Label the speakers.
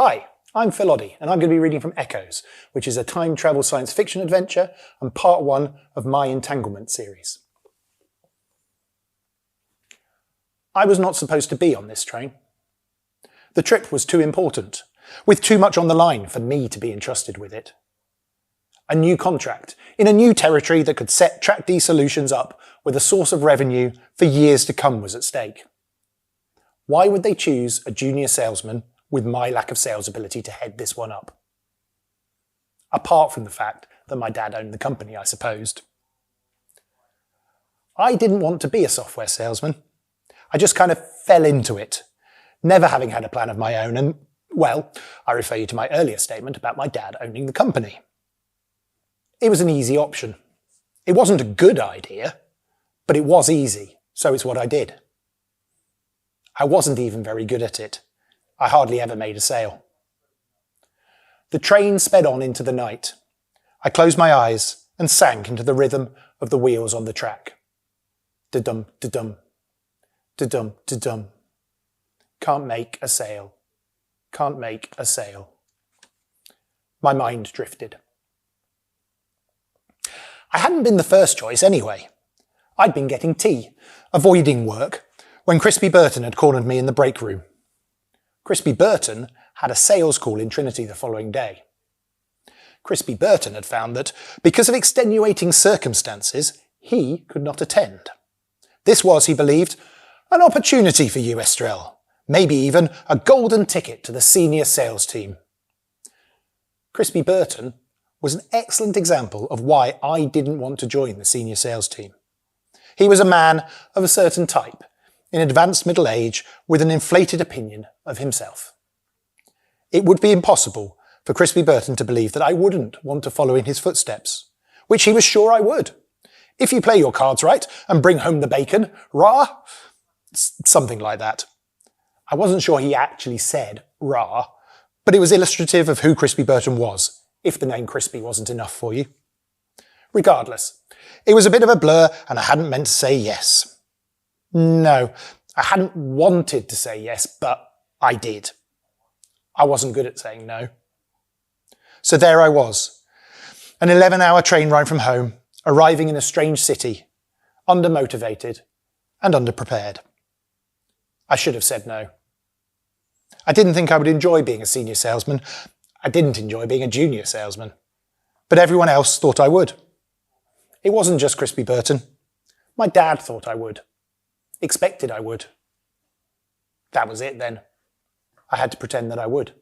Speaker 1: Hi, I'm Phil Oddy, and I'm going to be reading from Echoes, which is a time travel science fiction adventure and part 1 of my Entanglement series. I was not supposed to be on this train. The trip was too important, with too much on the line for me to be entrusted with it. A new contract, in a new territory that could set Track D Solutions up with a source of revenue for years to come was at stake. Why would they choose a junior salesman with my lack of sales ability to head this one up? Apart from the fact that my dad owned the company, I supposed. I didn't want to be a software salesman. I just kind of fell into it, never having had a plan of my own, and, well, I refer you to my earlier statement about my dad owning the company. It was an easy option. It wasn't a good idea, but it was easy, so it's what I did. I wasn't even very good at it. I hardly ever made a sale. The train sped on into the night. I closed my eyes and sank into the rhythm of the wheels on the track. Da-dum, da-dum, da-dum, da-dum. Can't make a sale. Can't make a sale. My mind drifted. I hadn't been the first choice anyway. I'd been getting tea, avoiding work, when Crispy Burton had cornered me in the break room. Crispy Burton had a sales call in Trinity the following day. Crispy Burton had found that, because of extenuating circumstances, he could not attend. This was, he believed, an opportunity for you, Estrell, maybe even a golden ticket to the senior sales team. Crispy Burton was an excellent example of why I didn't want to join the senior sales team. He was a man of a certain type, in advanced middle age, with an inflated opinion of himself. It would be impossible for Crispy Burton to believe that I wouldn't want to follow in his footsteps, which he was sure I would. If you play your cards right and bring home the bacon, rah, something like that. I wasn't sure he actually said rah, but it was illustrative of who Crispy Burton was, if the name Crispy wasn't enough for you. Regardless, it was a bit of a blur and I hadn't meant to say yes. No, I hadn't wanted to say yes, but I did. I wasn't good at saying no. So there I was, an 11-hour train ride from home, arriving in a strange city, undermotivated and underprepared. I should have said no. I didn't think I would enjoy being a senior salesman. I didn't enjoy being a junior salesman. But everyone else thought I would. It wasn't just Crispy Burton. My dad thought I would. Expected I would. That was it then. I had to pretend that I would.